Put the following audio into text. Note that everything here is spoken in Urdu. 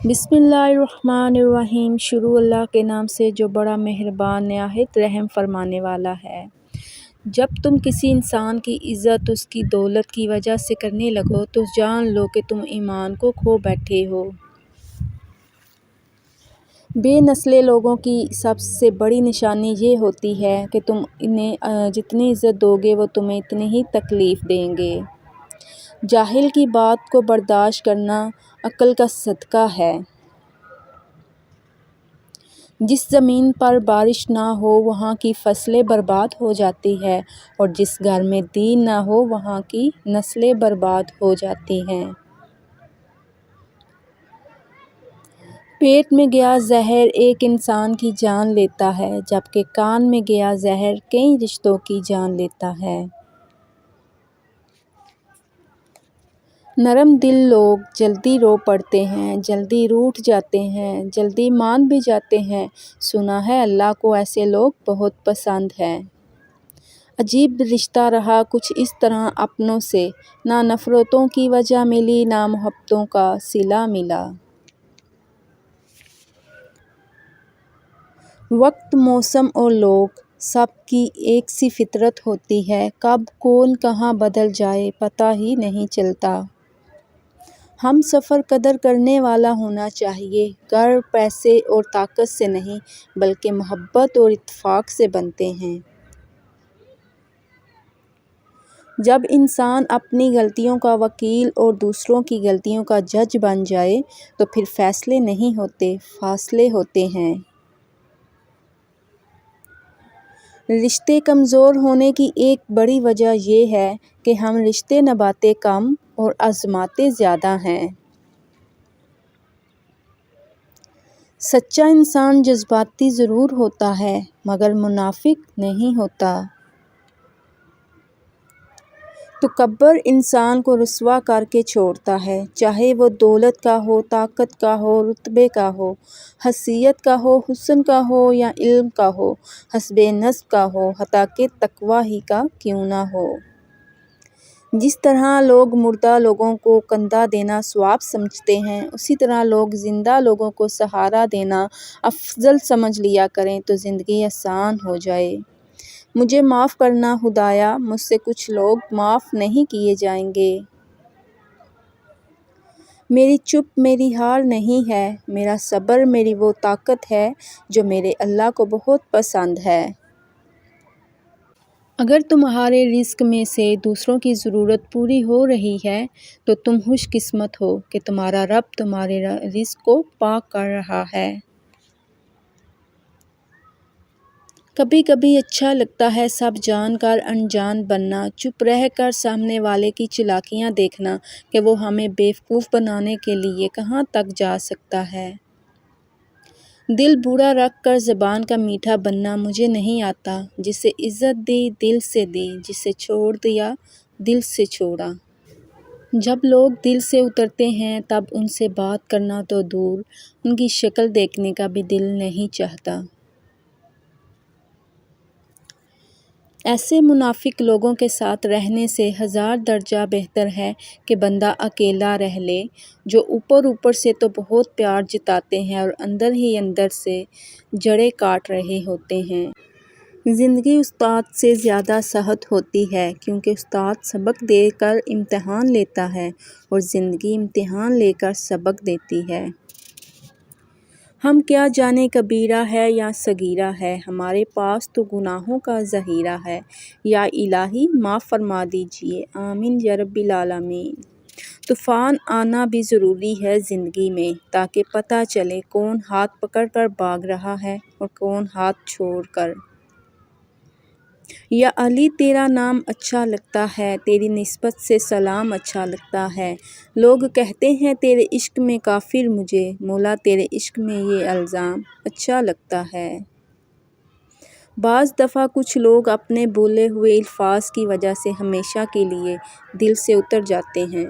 بسم اللہ الرحمن الرحیم۔ شروع اللہ کے نام سے جو بڑا مہربان نہایت رحم فرمانے والا ہے۔ جب تم کسی انسان کی عزت اس کی دولت کی وجہ سے کرنے لگو تو جان لو کہ تم ایمان کو کھو بیٹھے ہو۔ بے نسل لوگوں کی سب سے بڑی نشانی یہ ہوتی ہے کہ تم انہیں جتنی عزت دو گے وہ تمہیں اتنی ہی تکلیف دیں گے۔ جاہل کی بات کو برداشت کرنا عقل کا صدقہ ہے۔ جس زمین پر بارش نہ ہو وہاں کی فصلیں برباد ہو جاتی ہیں اور جس گھر میں دین نہ ہو وہاں کی نسلیں برباد ہو جاتی ہیں۔ پیٹ میں گیا زہر ایک انسان کی جان لیتا ہے جبکہ کان میں گیا زہر کئی رشتوں کی جان لیتا ہے۔ نرم دل لوگ جلدی رو پڑتے ہیں، جلدی روٹھ جاتے ہیں، جلدی مان بھی جاتے ہیں۔ سنا ہے اللہ کو ایسے لوگ بہت پسند ہیں۔ عجیب رشتہ رہا کچھ اس طرح اپنوں سے، نہ نفرتوں کی وجہ ملی نہ محبتوں کا صلہ ملا۔ وقت، موسم اور لوگ سب کی ایک سی فطرت ہوتی ہے، کب کون کہاں بدل جائے پتہ ہی نہیں چلتا۔ ہم سفر قدر کرنے والا ہونا چاہیے، گھر پیسے اور طاقت سے نہیں بلکہ محبت اور اتفاق سے بنتے ہیں۔ جب انسان اپنی غلطیوں کا وکیل اور دوسروں کی غلطیوں کا جج بن جائے تو پھر فیصلے نہیں ہوتے، فاصلے ہوتے ہیں۔ رشتے کمزور ہونے کی ایک بڑی وجہ یہ ہے کہ ہم رشتے نبھاتے کم اور آزماتے زیادہ ہیں۔ سچا انسان جذباتی ضرور ہوتا ہے مگر منافق نہیں ہوتا۔ تکبر انسان کو رسوا کر کے چھوڑتا ہے، چاہے وہ دولت کا ہو، طاقت کا ہو، رتبے کا ہو، حیثیت کا ہو، حسن کا ہو یا علم کا ہو، حسب نسب کا ہو، حتیٰ کہ تقویٰ ہی کا کیوں نہ ہو۔ جس طرح لوگ مردہ لوگوں کو کندھا دینا ثواب سمجھتے ہیں اسی طرح لوگ زندہ لوگوں کو سہارا دینا افضل سمجھ لیا کریں تو زندگی آسان ہو جائے۔ مجھے معاف کرنا خدایا، مجھ سے کچھ لوگ معاف نہیں کیے جائیں گے۔ میری چپ میری ہار نہیں ہے، میرا صبر میری وہ طاقت ہے جو میرے اللہ کو بہت پسند ہے۔ اگر تمہارے رزق میں سے دوسروں کی ضرورت پوری ہو رہی ہے تو تم خوش قسمت ہو کہ تمہارا رب تمہارے رزق کو پاک کر رہا ہے۔ کبھی کبھی اچھا لگتا ہے سب جان کر انجان بننا، چپ رہ کر سامنے والے کی چالاکیاں دیکھنا کہ وہ ہمیں بیوقوف بنانے کے لیے کہاں تک جا سکتا ہے۔ دل برا رکھ کر زبان کا میٹھا بننا مجھے نہیں آتا۔ جسے عزت دی دل سے دی، جسے چھوڑ دیا دل سے چھوڑا۔ جب لوگ دل سے اترتے ہیں تب ان سے بات کرنا تو دور، ان کی شکل دیکھنے کا بھی دل نہیں چاہتا۔ ایسے منافق لوگوں کے ساتھ رہنے سے ہزار درجہ بہتر ہے کہ بندہ اکیلا رہ لے، جو اوپر اوپر سے تو بہت پیار جتاتے ہیں اور اندر ہی اندر سے جڑیں کاٹ رہے ہوتے ہیں۔ زندگی استاد سے زیادہ سخت ہوتی ہے کیونکہ استاد سبق دے کر امتحان لیتا ہے اور زندگی امتحان لے کر سبق دیتی ہے۔ ہم کیا جانے کبیرہ ہے یا صغیرہ ہے، ہمارے پاس تو گناہوں کا ذخیرہ ہے۔ یا الہی معاف فرما دیجئے، آمین یا رب العالمین۔ طوفان آنا بھی ضروری ہے زندگی میں تاکہ پتہ چلے کون ہاتھ پکڑ کر بھاگ رہا ہے اور کون ہاتھ چھوڑ کر۔ یا علی تیرا نام اچھا لگتا ہے، تیری نسبت سے سلام اچھا لگتا ہے۔ لوگ کہتے ہیں تیرے عشق میں کافر مجھے، مولا تیرے عشق میں یہ الزام اچھا لگتا ہے۔ بعض دفعہ کچھ لوگ اپنے بولے ہوئے الفاظ کی وجہ سے ہمیشہ کے لیے دل سے اتر جاتے ہیں۔